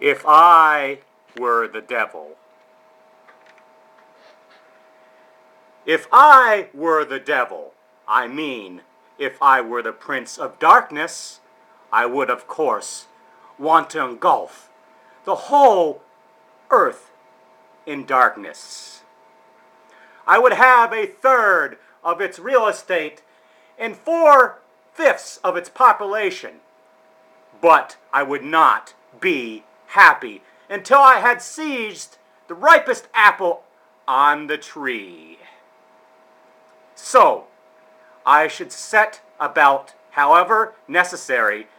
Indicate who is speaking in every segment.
Speaker 1: If I were the devil. If I were the devil, I mean, if I were the prince of darkness, I would, of course, want to engulf the whole earth in darkness. I would have a third of its real estate and 4/5 of its population. But I would not be happy until I had seized the ripest apple on the tree. So, I should set about, however necessary,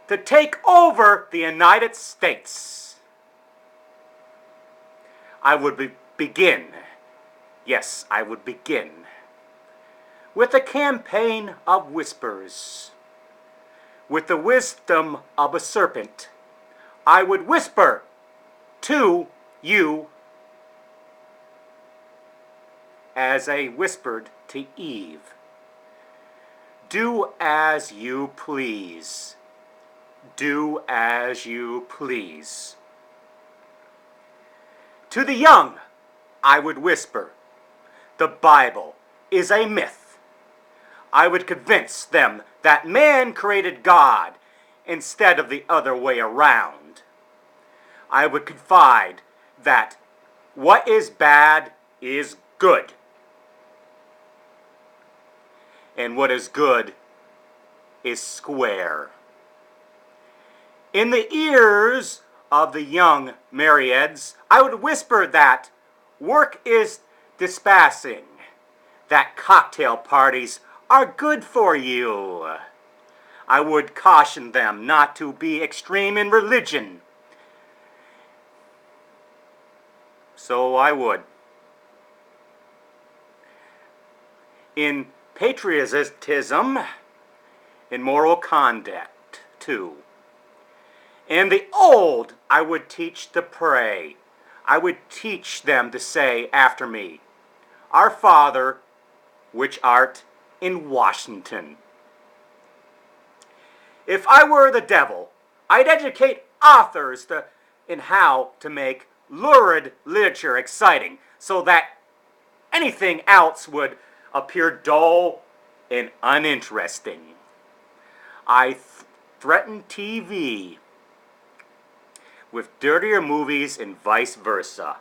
Speaker 1: to take over the United States. I would begin with a campaign of whispers. With the wisdom of a serpent, I would whisper to you as I whispered to Eve. Do as you please. Do as you please. To the young, I would whisper, the Bible is a myth. I would convince them that man created God instead of the other way around. I would confide that what is bad is good, and what is good is square. In the ears of the young myriads, I would whisper that work is dispersing, that cocktail parties are good for you. I would caution them not to be extreme in religion. So I would. In patriotism, in moral conduct, too. And the old, I would teach to pray. I would teach them to say after me, Our Father, which art in Washington. If I were the devil, I'd educate authors in how to make lurid literature exciting, so that anything else would appear dull and uninteresting. I threaten TV with dirtier movies and vice versa.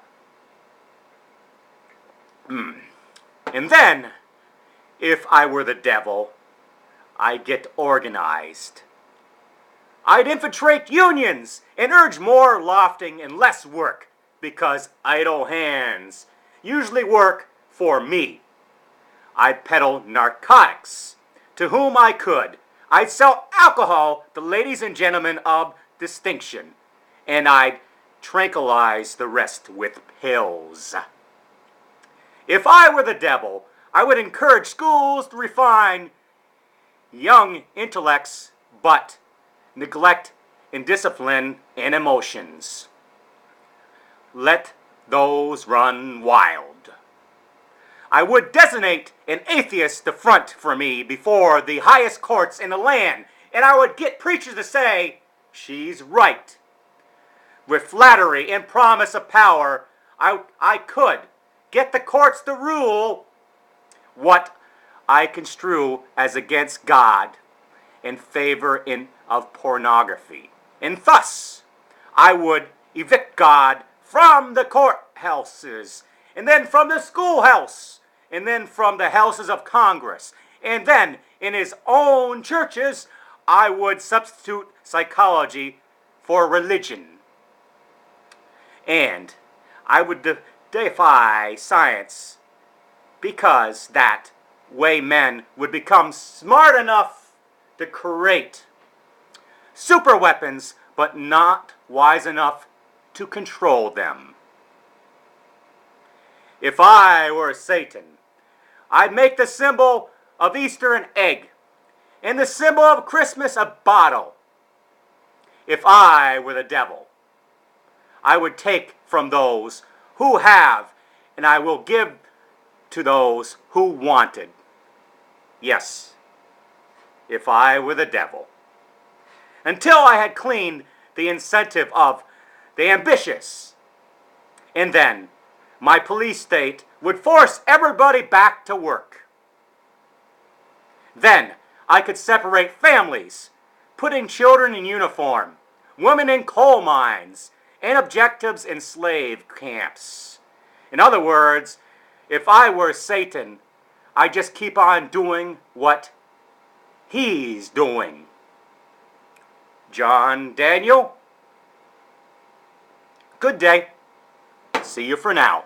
Speaker 1: And then, if I were the devil, I'd get organized. I'd infiltrate unions and urge more lofting and less work, because idle hands usually work for me. I'd peddle narcotics to whom I could. I'd sell alcohol to ladies and gentlemen of distinction, and I'd tranquilize the rest with pills. If I were the devil, I would encourage schools to refine young intellects, but neglect indiscipline and emotions. Let those run wild. I would designate an atheist to front for me before the highest courts in the land, and I would get preachers to say, she's right. With flattery and promise of power, I could get the courts to rule what I construe as against God in favor of pornography. And thus, I would evict God from the courthouses, and then from the schoolhouse, and then from the houses of Congress. And then, in his own churches, I would substitute psychology for religion. And I would defy science, because that way men would become smart enough to create super weapons, but not wise enough to control them. If I were Satan, I'd make the symbol of Easter an egg, and the symbol of Christmas a bottle. If I were the devil, I would take from those who have, and I will give to those who wanted. Yes, if I were the devil. Until I had cleaned the incentive of the ambitious. And then my police state would force everybody back to work. Then I could separate families, putting children in uniform, women in coal mines, and objectives in slave camps. In other words, if I were Satan, I'd just keep on doing what he's doing. John Daniel, good day. See you for now.